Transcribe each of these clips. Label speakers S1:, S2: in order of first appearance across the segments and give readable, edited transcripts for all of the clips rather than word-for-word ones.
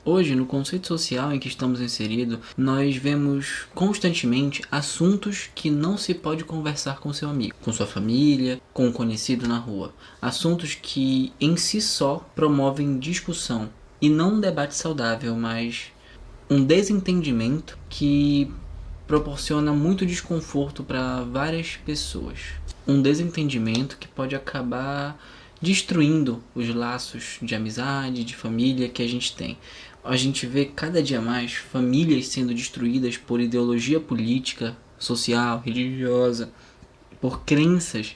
S1: Hoje, no conceito social em que estamos inseridos, nós vemos constantemente assuntos que não se pode conversar com seu amigo, com sua família, com um conhecido na rua. Assuntos que em si só promovem discussão e não um debate saudável, mas um desentendimento que proporciona muito desconforto para várias pessoas. Um desentendimento que pode acabar destruindo os laços de amizade, de família que a gente tem. A gente vê cada dia mais famílias sendo destruídas por ideologia política, social, religiosa, por crenças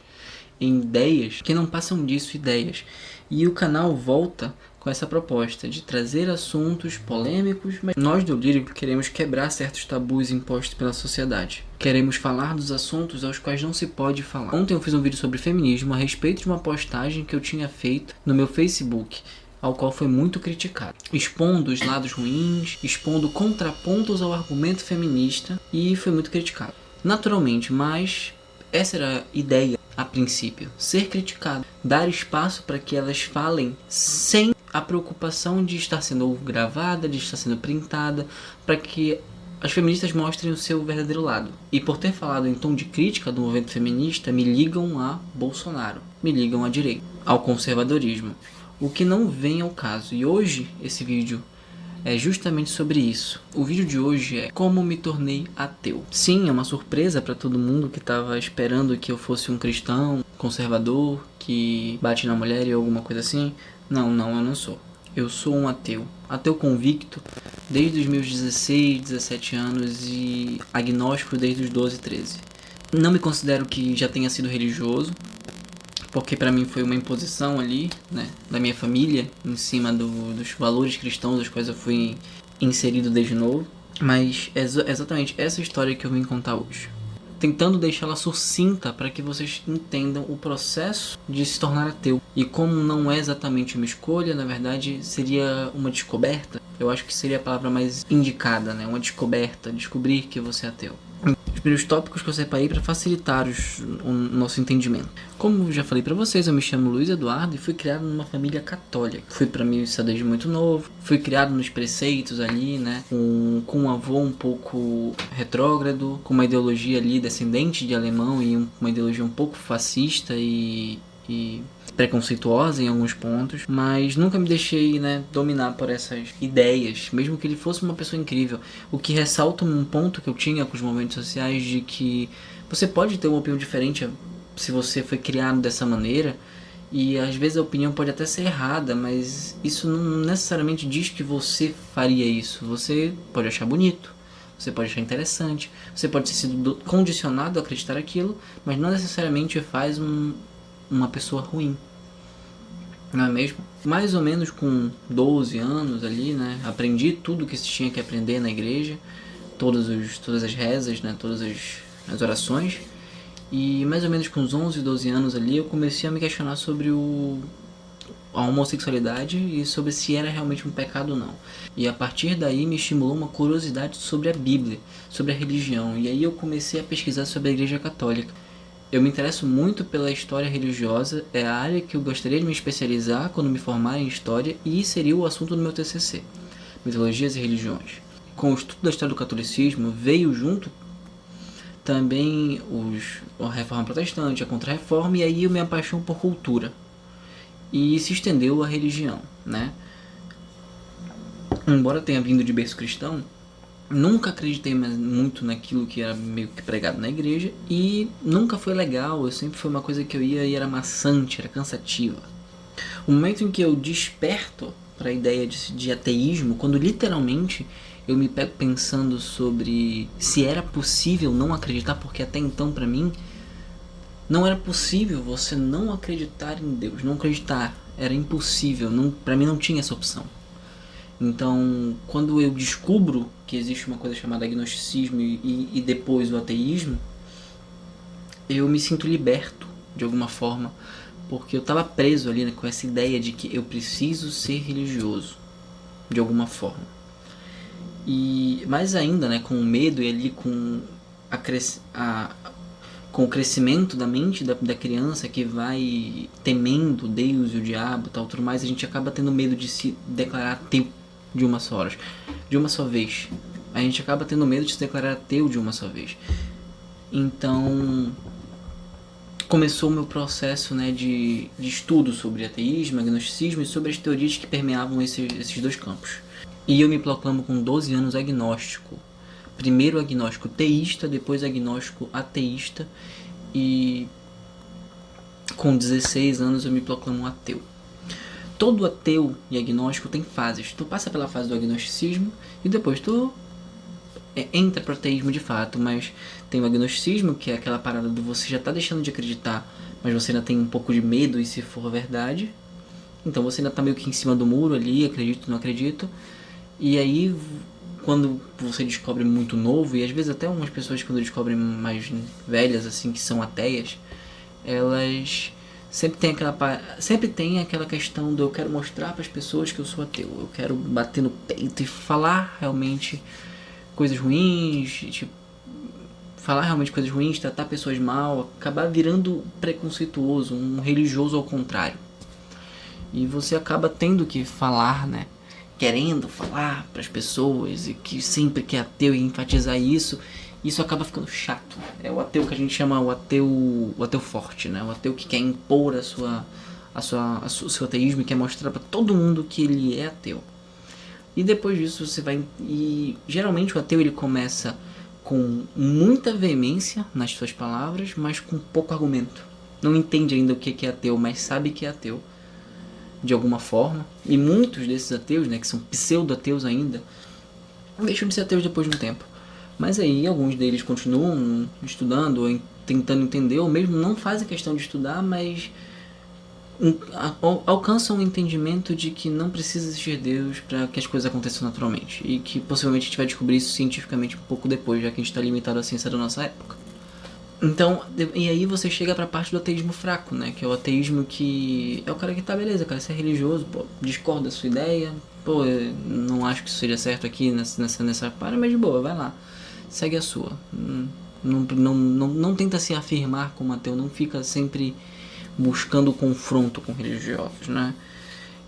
S1: em ideias que não passam disso, ideias. E o canal volta com essa proposta de trazer assuntos polêmicos, mas nós do Lírico queremos quebrar certos tabus impostos pela sociedade. Queremos falar dos assuntos aos quais não se pode falar. Ontem eu fiz um vídeo sobre feminismo a respeito de uma postagem que eu tinha feito no meu Facebook, ao qual foi muito criticado, expondo os lados ruins, expondo contrapontos ao argumento feminista, e foi muito criticado. Naturalmente, mas essa era a ideia a princípio, ser criticado, dar espaço para que elas falem sem a preocupação de estar sendo gravada, de estar sendo printada, para que as feministas mostrem o seu verdadeiro lado. E por ter falado em tom de crítica do movimento feminista, me ligam a Bolsonaro, me ligam à direita, ao conservadorismo, o que não vem ao caso. E hoje esse vídeo é justamente sobre isso. O vídeo de hoje é como me tornei ateu. Sim, é uma surpresa para todo mundo que estava esperando que eu fosse um cristão conservador, que bate na mulher e alguma coisa assim. Não, eu não sou. Eu sou um ateu. Ateu convicto desde os meus 16, 17 anos e agnóstico desde os 12, 13. Não me considero que já tenha sido religioso, porque para mim foi uma imposição ali, né, da minha família, em cima dos valores cristãos, dos quais eu fui inserido desde novo. Mas é exatamente essa história que eu vim contar hoje, tentando deixá-la sucinta para que vocês entendam o processo de se tornar ateu. E como não é exatamente uma escolha, na verdade seria uma descoberta. Eu acho que seria a palavra mais indicada, né? Uma descoberta, descobrir que você é ateu. Os primeiros tópicos que eu separei para facilitar o nosso entendimento. Como eu já falei para vocês, eu me chamo Luiz Eduardo e fui criado numa família católica. Fui para missa desde muito novo, fui criado nos preceitos ali, né, com um avô um pouco retrógrado, com uma ideologia ali descendente de alemão e uma ideologia um pouco fascista e preconceituosa em alguns pontos, mas nunca me deixei, né, dominar por essas ideias, mesmo que ele fosse uma pessoa incrível. O que ressalta um ponto que eu tinha com os movimentos sociais de que você pode ter uma opinião diferente se você foi criado dessa maneira, e às vezes a opinião pode até ser errada, mas isso não necessariamente diz que você faria isso. Você pode achar bonito, você pode achar interessante, você pode ter sido condicionado a acreditar aquilo, mas não necessariamente faz uma pessoa ruim, não é mesmo? Mais ou menos com 12 anos ali, né, aprendi tudo que se tinha que aprender na igreja, todas as rezas, né, todas as orações, e mais ou menos com uns 11, 12 anos ali eu comecei a me questionar sobre a homossexualidade e sobre se era realmente um pecado ou não. E a partir daí me estimulou uma curiosidade sobre a Bíblia, sobre a religião, e aí eu comecei a pesquisar sobre a Igreja Católica. Eu me interesso muito pela história religiosa, é a área que eu gostaria de me especializar quando me formar em história, e seria o assunto do meu TCC, mitologias e religiões. Com o estudo da história do catolicismo veio junto também a reforma protestante, a contra-reforma, e aí eu me apaixono por cultura, e se estendeu a religião, né? Embora tenha vindo de berço cristão, nunca acreditei muito naquilo que era meio que pregado na igreja, e nunca foi legal. Eu sempre foi uma coisa que eu ia e era maçante, era cansativa. O momento em que eu desperto para a ideia de ateísmo, quando literalmente eu me pego pensando sobre se era possível não acreditar, porque até então para mim não era possível você não acreditar em Deus, não acreditar, era impossível, para mim não tinha essa opção. Então, quando eu descubro que existe uma coisa chamada agnosticismo e depois o ateísmo, eu me sinto liberto de alguma forma, porque eu estava preso ali, né, com essa ideia de que eu preciso ser religioso de alguma forma. E mais ainda, né, com o medo e ali com o crescimento da mente da criança que vai temendo Deus e o diabo, tal, tudo mais, a gente acaba tendo medo de se declarar ateu. de uma só hora, de uma só vez. A gente acaba tendo medo de se declarar ateu de uma só vez. Então, começou o meu processo, né, de estudo sobre ateísmo, agnosticismo e sobre as teorias que permeavam esses dois campos. E eu me proclamo com 12 anos agnóstico. Primeiro agnóstico teísta, depois agnóstico ateísta, e com 16 anos eu me proclamo ateu. Todo ateu e agnóstico tem fases. Tu passa pela fase do agnosticismo e depois tu entra pro ateísmo de fato, mas tem o agnosticismo, que é aquela parada do você já tá deixando de acreditar, mas você ainda tem um pouco de medo e se for verdade. Então você ainda tá meio que em cima do muro ali, acredito, não acredito. E aí, quando você descobre muito novo, e às vezes até algumas pessoas quando descobrem mais velhas, assim, que são ateias, elas sempre tem aquela questão do eu quero mostrar para as pessoas que eu sou ateu. Eu quero bater no peito e falar realmente coisas ruins, tipo, falar realmente coisas ruins, tratar pessoas mal, acabar virando preconceituoso, um religioso ao contrário. E você acaba tendo que falar, né? Querendo falar para as pessoas e que sempre que é ateu e enfatizar isso acaba ficando chato. É o ateu que a gente chama o ateu forte, né? O ateu que quer impor o seu ateísmo e quer mostrar para todo mundo que ele é ateu. E depois disso você vai... E geralmente o ateu ele começa com muita veemência nas suas palavras, mas com pouco argumento. Não entende ainda o que é ateu, mas sabe que é ateu de alguma forma. E muitos desses ateus, né, que são pseudo-ateus ainda, deixam de ser ateus depois de um tempo. Mas aí alguns deles continuam estudando, ou tentando entender, ou mesmo não fazem questão de estudar, mas alcançam o entendimento de que não precisa existir Deus para que as coisas aconteçam naturalmente. E que possivelmente a gente vai descobrir isso cientificamente um pouco depois, já que a gente está limitado à ciência da nossa época. Então, e aí você chega pra parte do ateísmo fraco, né? Que é o ateísmo que é o cara que tá, beleza, cara, você é religioso, pô, discorda da sua ideia, pô, eu não acho que isso seja certo aqui nessa parte, mas de boa, vai lá, segue a sua. Não tenta se afirmar como ateu, não fica sempre buscando confronto com religiosos, né?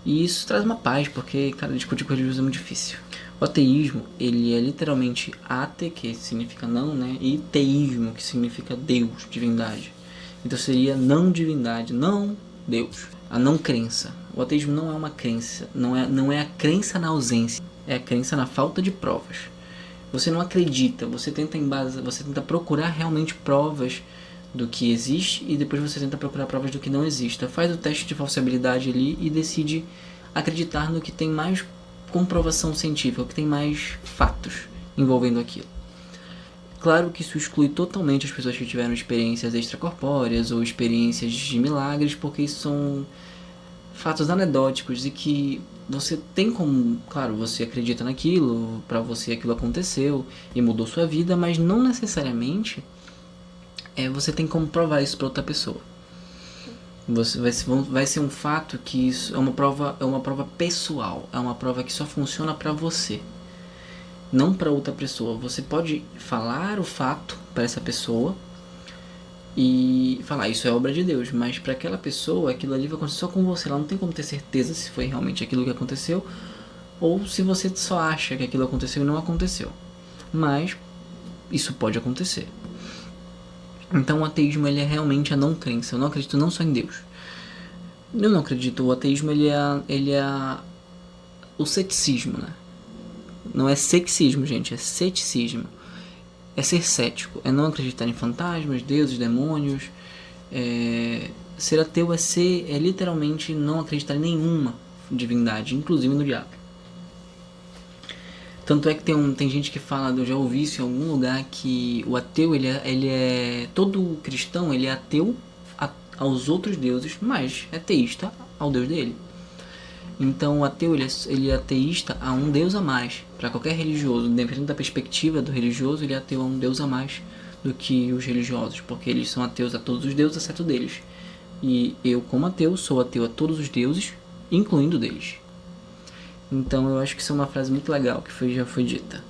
S1: E isso traz uma paz, porque, cara, discutir com religioso é muito difícil. O ateísmo, ele é literalmente ate, que significa não, né? E teísmo, que significa Deus, divindade. Então seria não divindade, não Deus. A não crença. O ateísmo não é uma crença, não é a crença na ausência, é a crença na falta de provas. Você não acredita, você tenta procurar realmente provas do que existe e depois você tenta procurar provas do que não existe. Faz o teste de falsibilidade ali e decide acreditar no que tem mais comprovação científica, o que tem mais fatos envolvendo aquilo. Claro que isso exclui totalmente as pessoas que tiveram experiências extracorpóreas ou experiências de milagres, porque isso são fatos anedóticos e que você tem como, claro, você acredita naquilo, pra você aquilo aconteceu e mudou sua vida, mas não necessariamente você tem como provar isso pra outra pessoa. Vai ser um fato que isso é uma prova pessoal, é uma prova que só funciona pra você, não pra outra pessoa. Você pode falar o fato pra essa pessoa e falar isso é obra de Deus, mas pra aquela pessoa aquilo ali vai acontecer só com você. Ela não tem como ter certeza se foi realmente aquilo que aconteceu ou se você só acha que aquilo aconteceu e não aconteceu, mas isso pode acontecer. Então o ateísmo ele é realmente a não crença. Eu não acredito não só em Deus. Eu não acredito. O ateísmo ele é o ceticismo, né? Não é sexismo, gente. É ceticismo. É ser cético. É não acreditar em fantasmas, deuses, demônios. Ser ateu é literalmente não acreditar em nenhuma divindade, inclusive no diabo. Tanto é que tem gente que fala, eu já ouvi isso em algum lugar, que o ateu, ele é todo cristão, ele é ateu aos outros deuses, mas é teísta ao Deus dele. Então o ateu, ele é ateísta a um Deus a mais. Para qualquer religioso, dependendo da perspectiva do religioso, ele é ateu a um Deus a mais do que os religiosos, porque eles são ateus a todos os deuses, exceto deles. E eu, como ateu, sou ateu a todos os deuses, incluindo deles. Então eu acho que isso é uma frase muito legal que já foi dita.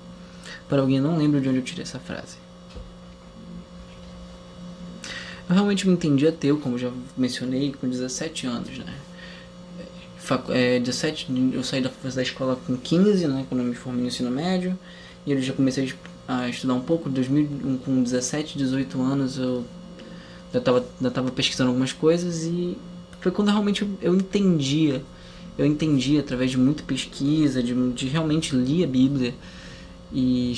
S1: Para alguém, eu não lembro de onde eu tirei essa frase. Eu realmente me entendi ateu, como já mencionei, com 17 anos, né? Eu saí da escola com 15, né, quando eu me formei no ensino médio, e eu já comecei a estudar um pouco. Com 17, 18 anos eu já tava pesquisando algumas coisas, e foi quando realmente eu entendia. Eu entendi através de muita pesquisa, de realmente ler a Bíblia. E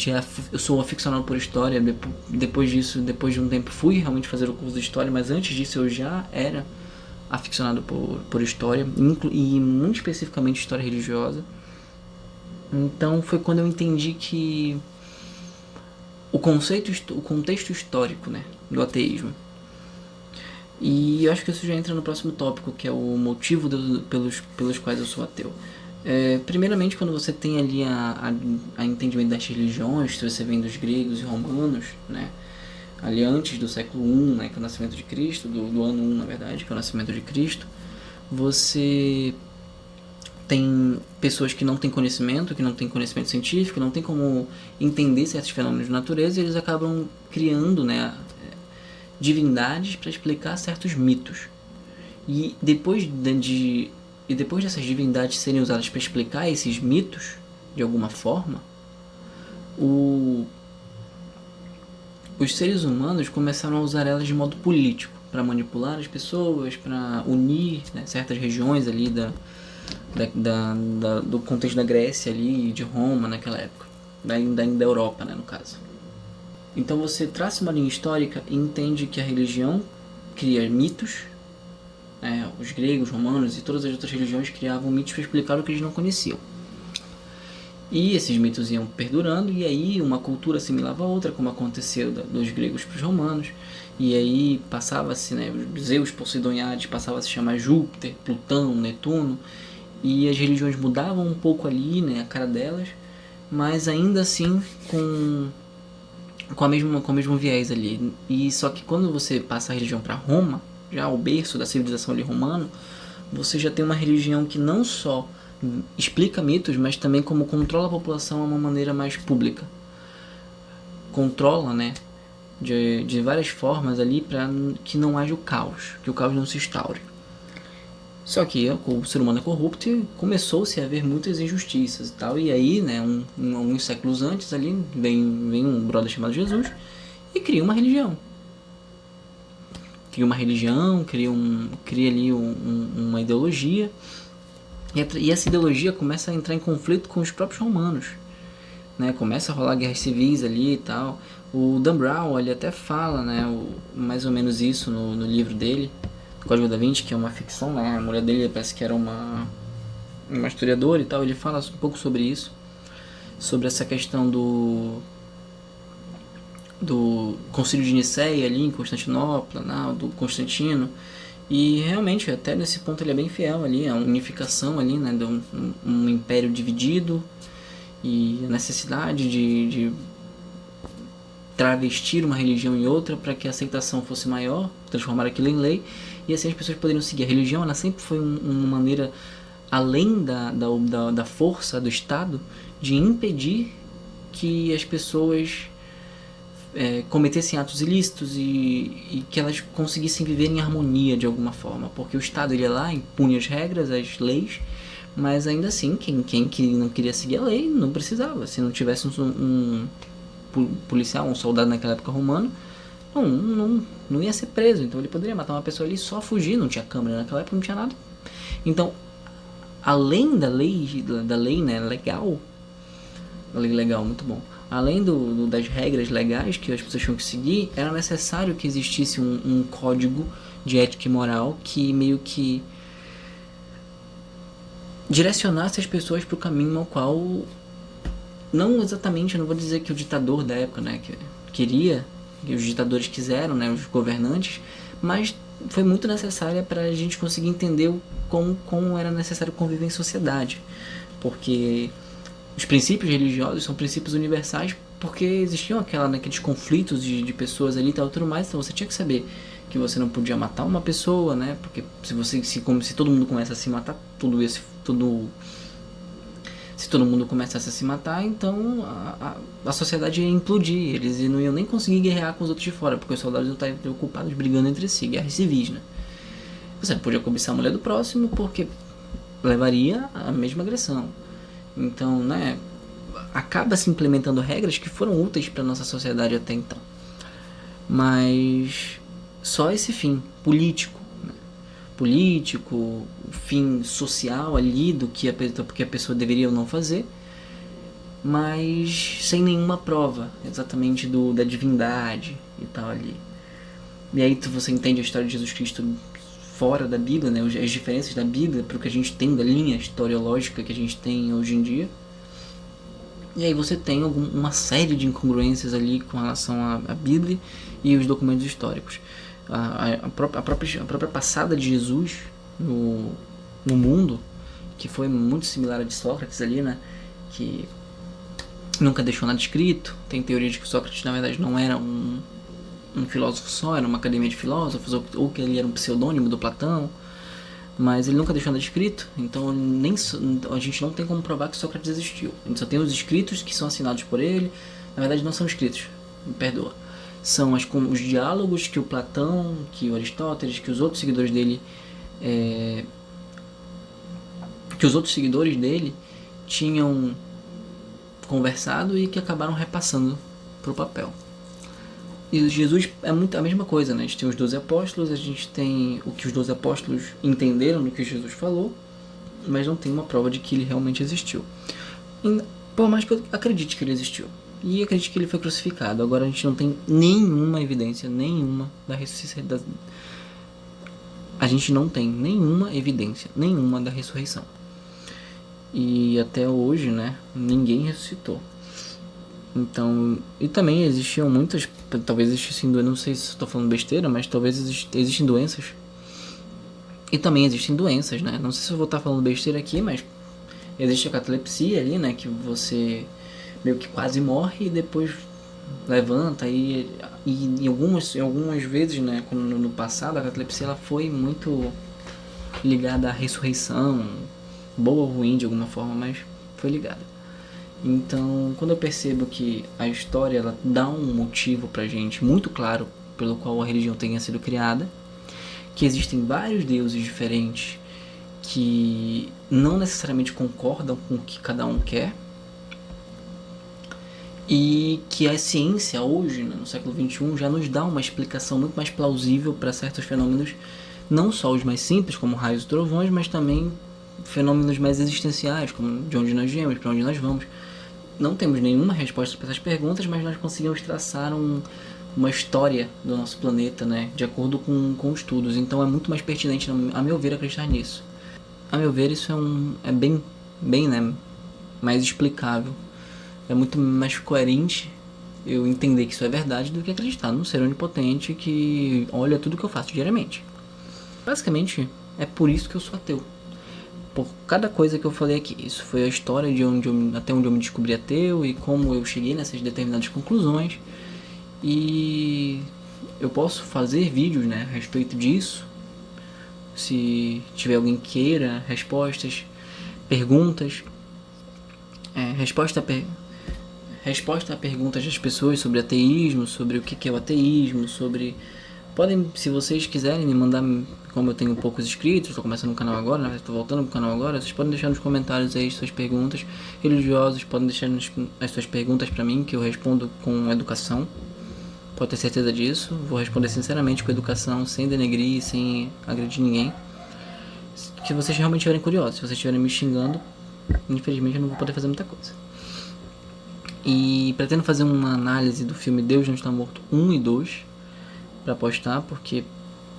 S1: eu sou aficionado por história. Depois disso, depois de um tempo, fui realmente fazer o curso de história, mas antes disso eu já era aficionado por história, e muito especificamente história religiosa. Então foi quando eu entendi que o contexto histórico, né, do ateísmo. E eu acho que isso já entra no próximo tópico, que é o motivo pelos quais eu sou ateu. Primeiramente, quando você tem ali a entendimento das religiões, se você vem dos gregos e romanos, né, ali antes do século I, né, que é o nascimento de Cristo, do ano 1, na verdade, que é o nascimento de Cristo, você tem pessoas que não têm conhecimento científico, não tem como entender certos fenômenos de natureza, e eles acabam criando, né, divindades para explicar certos mitos. E depois dessas divindades serem usadas para explicar esses mitos, de alguma forma, os seres humanos começaram a usar elas de modo político, para manipular as pessoas, para unir, né, certas regiões ali do contexto da Grécia ali, de Roma naquela época, da Europa, né, no caso. Então você traça uma linha histórica e entende que a religião cria mitos. Os gregos, romanos e todas as outras religiões criavam mitos para explicar o que eles não conheciam. E esses mitos iam perdurando, e aí uma cultura assimilava a outra, como aconteceu dos gregos para os romanos. E aí passava-se, né, os Zeus Poseidoniades passava a se chamar Júpiter, Plutão, Netuno, e as religiões mudavam um pouco ali, né, a cara delas, mas ainda assim com o mesmo viés ali. E só que quando você passa a religião para Roma, já o berço da civilização ali romana, você já tem uma religião que não só explica mitos, mas também como controla a população de uma maneira mais pública. Controla, né, de várias formas ali para que não haja o caos, que o caos não se instaure. Só que o ser humano é corrupto e começou-se a haver muitas injustiças e tal. E aí, né, uns séculos antes ali, vem um brother chamado Jesus e cria uma religião. Cria ali uma ideologia. E essa ideologia começa a entrar em conflito com os próprios romanos, né? Começa a rolar guerras civis ali e tal. O Dan Brown, ele até fala, né, mais ou menos isso no livro dele, Código da Vinci, que é uma ficção, né? A mulher dele parece que era uma historiadora e tal. Ele fala um pouco sobre isso, sobre essa questão do Concílio de Nicéia ali em Constantinopla, né, do Constantino. E realmente, até nesse ponto ele é bem fiel ali, a unificação ali, né, de um império dividido, e a necessidade de travestir uma religião em outra para que a aceitação fosse maior, transformar aquilo em lei, e assim as pessoas poderiam seguir. A religião, ela sempre foi uma maneira, além da força do Estado, de impedir que as pessoas cometessem atos ilícitos e que elas conseguissem viver em harmonia de alguma forma, porque o Estado ia lá, impunha as regras, as leis, mas ainda assim quem não queria seguir a lei não precisava. Se não tivesse um policial, um soldado naquela época romano, não ia ser preso. Então ele poderia matar uma pessoa ali e só fugir. Não tinha câmera naquela época, não tinha nada. Então, além da lei, né, legal, a lei legal, muito bom, além das regras legais que as pessoas tinham que seguir, era necessário que existisse um código de ética e moral que meio que direcionasse as pessoas para o caminho ao qual, não exatamente, eu não vou dizer que o ditador da época, né, que queria, que os ditadores quiseram, né, os governantes, mas foi muito necessária para a gente conseguir entender como era necessário conviver em sociedade, porque os princípios religiosos são princípios universais, porque existiam aqueles conflitos de pessoas ali e tal, tudo mais. Então você tinha que saber que você não podia matar uma pessoa, né? Porque se todo mundo começa a se matar, se todo mundo começasse a se matar, então a sociedade ia implodir. Eles não iam nem conseguir guerrear com os outros de fora, porque os soldados não estavam preocupados brigando entre si, guerras civis, né? Você não podia cobiçar a mulher do próximo, porque levaria à mesma agressão. Então, né, acaba se implementando regras que foram úteis para nossa sociedade até então. Mas só esse fim político, né? Político, o fim social ali do que a pessoa deveria ou não fazer, mas sem nenhuma prova exatamente da divindade e tal ali. E aí você entende a história de Jesus Cristo fora da Bíblia, né? As diferenças da Bíblia para o que a gente tem da linha historiológica que a gente tem hoje em dia. E aí você tem uma série de incongruências ali com relação à Bíblia e os documentos históricos. A própria passada de Jesus no mundo, que foi muito similar à de Sócrates ali, né? Que nunca deixou nada escrito. Tem teoria de que Sócrates, na verdade, não era um filósofo só, era uma academia de filósofos, ou que ele era um pseudônimo do Platão. Mas ele nunca deixou nada escrito, então a gente não tem como provar que Sócrates existiu. A gente só tem os escritos que são assinados por ele. Na verdade não são escritos, me perdoa. São os diálogos que o Platão, que o Aristóteles, que os outros seguidores dele tinham conversado e que acabaram repassando para o papel. E Jesus é muito a mesma coisa, né? A gente tem os 12 apóstolos, a gente tem o que os 12 apóstolos entenderam do que Jesus falou, mas não tem uma prova de que ele realmente existiu. Por mais que eu acredite que ele existiu. E acredite que ele foi crucificado. Agora a gente não tem nenhuma evidência, nenhuma da ressurreição. A gente não tem nenhuma evidência, nenhuma da ressurreição. E até hoje, né? Ninguém ressuscitou. Então, e também existiam muitas, talvez existissem doenças, não sei se estou falando besteira, mas talvez existem doenças. E também existem doenças, né? Não sei se eu vou estar falando besteira aqui, mas existe a catalepsia ali, né? Que você meio que quase morre e depois levanta. E algumas vezes, né? Como no passado, a catalepsia ela foi muito ligada à ressurreição, boa ou ruim de alguma forma, mas foi ligada. Então, quando eu percebo que a história ela dá um motivo pra gente muito claro pelo qual a religião tenha sido criada, que existem vários deuses diferentes que não necessariamente concordam com o que cada um quer, e que a ciência hoje, né, no século XXI, já nos dá uma explicação muito mais plausível para certos fenômenos, não só os mais simples, como raios e trovões, mas também fenômenos mais existenciais, como de onde nós viemos, para onde nós vamos. Não temos nenhuma resposta para essas perguntas, mas nós conseguimos traçar uma história do nosso planeta, né, de acordo com estudos. Então é muito mais pertinente, a meu ver, acreditar nisso. A meu ver, isso é bem, né, mais explicável. É muito mais coerente eu entender que isso é verdade do que acreditar num ser onipotente que olha tudo que eu faço diariamente. Basicamente, é por isso que eu sou ateu. Por cada coisa que eu falei aqui. Isso foi a história de até onde eu me descobri ateu e como eu cheguei nessas determinadas conclusões. E eu posso fazer vídeos, né, a respeito disso. Se tiver alguém que queira respostas, perguntas, resposta a perguntas das pessoas sobre ateísmo, sobre o que é o ateísmo, sobre... Podem, se vocês quiserem, me mandar, como eu tenho poucos inscritos, estou começando o canal agora, né? Estou voltando pro canal agora, vocês podem deixar nos comentários aí suas perguntas. Religiosos podem deixar as suas perguntas para mim, que eu respondo com educação. Pode ter certeza disso. Vou responder sinceramente com educação, sem denegrir, sem agredir ninguém. Se vocês realmente estiverem curiosos, se vocês estiverem me xingando, infelizmente eu não vou poder fazer muita coisa. E pretendo fazer uma análise do filme Deus Não Está Morto 1 e 2 para postar, porque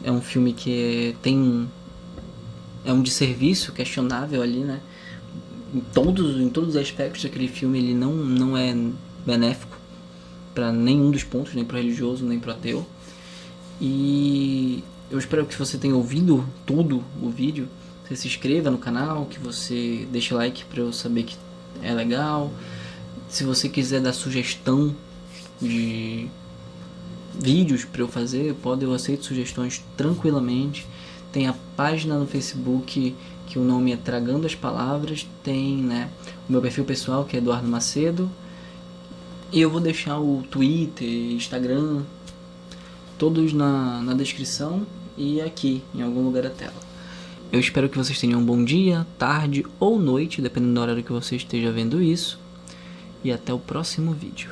S1: é um filme que é um desserviço questionável ali, né? Em todos os aspectos daquele filme ele não é benéfico para nenhum dos pontos, nem para o religioso, nem para o ateu. E eu espero que você tenha ouvido todo o vídeo, que você se inscreva no canal, que você deixe like para eu saber que é legal. Se você quiser dar sugestão de vídeos para eu fazer, eu aceito sugestões tranquilamente. Tem a página no Facebook que o nome é Tragando as Palavras, tem, né, o meu perfil pessoal que é Eduardo Macedo, e eu vou deixar o Twitter, Instagram, todos na descrição e aqui em algum lugar da tela. Eu espero que vocês tenham um bom dia, tarde ou noite, dependendo do horário que você esteja vendo isso. E até o próximo vídeo.